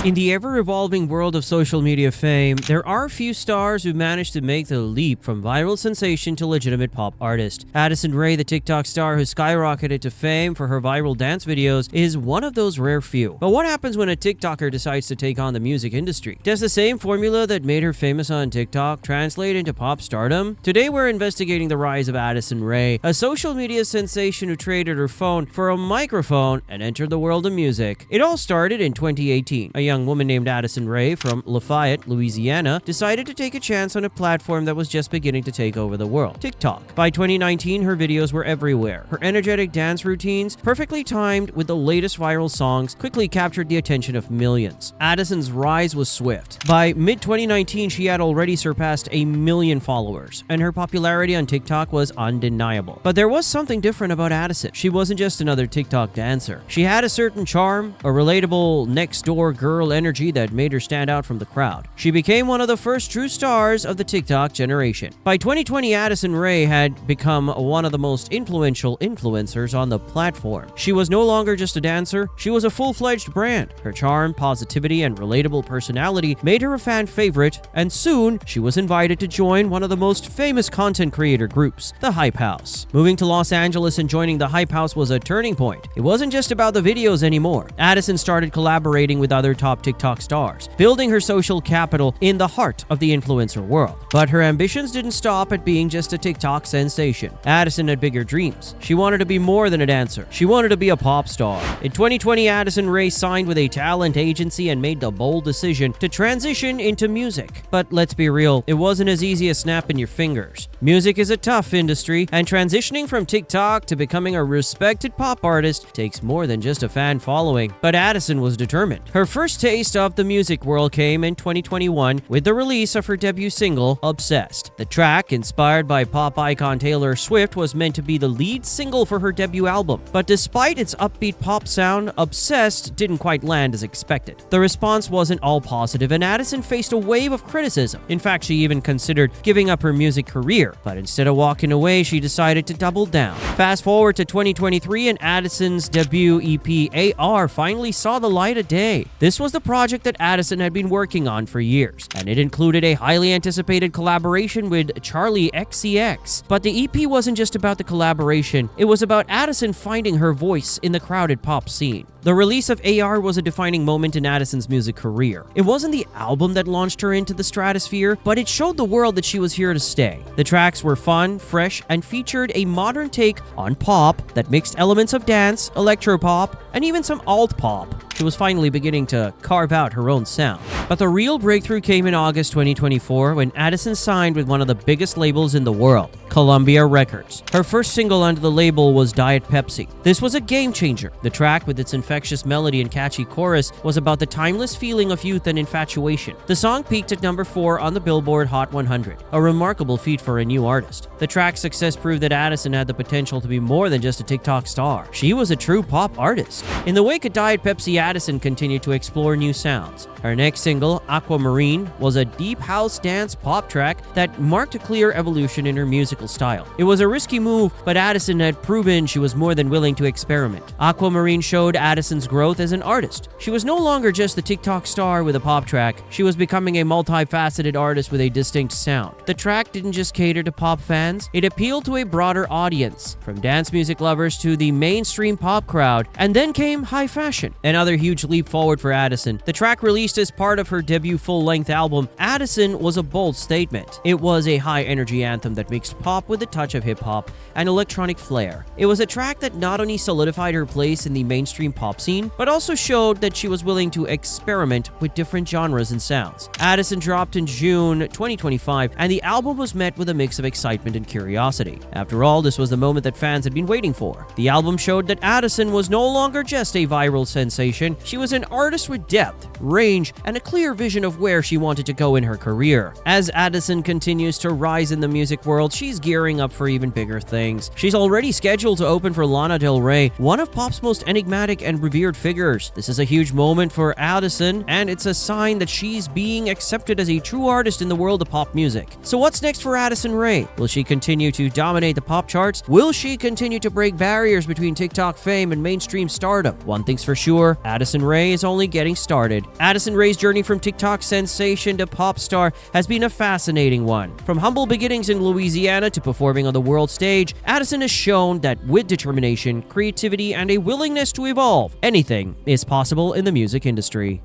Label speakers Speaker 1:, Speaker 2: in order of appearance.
Speaker 1: In the ever-evolving world of social media fame, there are a few stars who managed to make the leap from viral sensation to legitimate pop artist. Addison Rae, the TikTok star who skyrocketed to fame for her viral dance videos, is one of those rare few. But what happens when a TikToker decides to take on the music industry? Does the same formula that made her famous on TikTok translate into pop stardom? Today we're investigating the rise of Addison Rae, a social media sensation who traded her phone for a microphone and entered the world of music. It all started in 2018. A young woman named Addison Rae from Lafayette, Louisiana, decided to take a chance on a platform that was just beginning to take over the world, TikTok. By 2019, her videos were everywhere. Her energetic dance routines, perfectly timed with the latest viral songs, quickly captured the attention of millions. Addison's rise was swift. By mid-2019, she had already surpassed 1 million followers, and her popularity on TikTok was undeniable. But there was something different about Addison. She wasn't just another TikTok dancer. She had a certain charm, a relatable next-door girl energy that made her stand out from the crowd. She became one of the first true stars of the TikTok generation. By 2020, Addison Rae had become one of the most influential influencers on the platform. She was no longer just a dancer, she was a full-fledged brand. Her charm, positivity, and relatable personality made her a fan favorite, and soon she was invited to join one of the most famous content creator groups, the Hype House. Moving to Los Angeles and joining the Hype House was a turning point. It wasn't just about the videos anymore. Addison started collaborating with other top TikTok stars, building her social capital in the heart of the influencer world. But her ambitions didn't stop at being just a TikTok sensation. Addison had bigger dreams. She wanted to be more than a dancer. She wanted to be a pop star. In 2020, Addison Rae signed with a talent agency and made the bold decision to transition into music. But let's be real, it wasn't as easy as snapping your fingers. Music is a tough industry, and transitioning from TikTok to becoming a respected pop artist takes more than just a fan following. But Addison was determined. Her first taste of the music world came in 2021 with the release of her debut single, Obsessed. The track, inspired by pop icon Taylor Swift, was meant to be the lead single for her debut album. But despite its upbeat pop sound, Obsessed didn't quite land as expected. The response wasn't all positive, and Addison faced a wave of criticism. In fact, she even considered giving up her music career, but instead of walking away, she decided to double down. Fast forward to 2023, and Addison's debut EP, AR, finally saw the light of day. This was the project that Addison had been working on for years, and it included a highly anticipated collaboration with Charli XCX. But the EP wasn't just about the collaboration, it was about Addison finding her voice in the crowded pop scene. The release of AR was a defining moment in Addison's music career. It wasn't the album that launched her into the stratosphere, but it showed the world that she was here to stay. The tracks were fun, fresh, and featured a modern take on pop that mixed elements of dance, electropop, and even some alt-pop. She was finally beginning to carve out her own sound. But the real breakthrough came in August 2024 when Addison signed with one of the biggest labels in the world, Columbia Records. Her first single under the label was Diet Pepsi. This was a game changer. The track, with its infectious melody and catchy chorus, was about the timeless feeling of youth and infatuation. The song peaked at number 4 on the Billboard Hot 100, a remarkable feat for a new artist. The track's success proved that Addison had the potential to be more than just a TikTok star. She was a true pop artist. In the wake of Diet Pepsi, Addison continued to explore new sounds. Her next single, Aquamarine, was a deep house dance pop track that marked a clear evolution in her musical style. It was a risky move, but Addison had proven she was more than willing to experiment. Aquamarine showed Addison's growth as an artist. She was no longer just the TikTok star with a pop track. She was becoming a multifaceted artist with a distinct sound. The track didn't just cater to pop fans, it appealed to a broader audience, from dance music lovers to the mainstream pop crowd. And then came high fashion, another huge leap forward for Addison. The track, released as part of her debut full-length album, Addison, was a bold statement. It was a high-energy anthem that mixed pop with a touch of hip-hop and electronic flair. It was a track that not only solidified her place in the mainstream pop scene, but also showed that she was willing to experiment with different genres and sounds. Addison dropped in June 2025, and the album was met with a mix of excitement and curiosity. After all, this was the moment that fans had been waiting for. The album showed that Addison was no longer just a viral sensation. She was an artist with depth, range, and a clear vision of where she wanted to go in her career. As Addison continues to rise in the music world, she's gearing up for even bigger things. She's already scheduled to open for Lana Del Rey, one of pop's most enigmatic and revered figures. This is a huge moment for Addison, and it's a sign that she's being accepted as a true artist in the world of pop music. So what's next for Addison Rae? Will she continue to dominate the pop charts? Will she continue to break barriers between TikTok fame and mainstream stardom? One thing's for sure, Addison Rae is only getting started. Addison Rae's journey from TikTok sensation to pop star has been a fascinating one. From humble beginnings in Louisiana to performing on the world stage, Addison has shown that with determination, creativity, and a willingness to evolve, anything is possible in the music industry.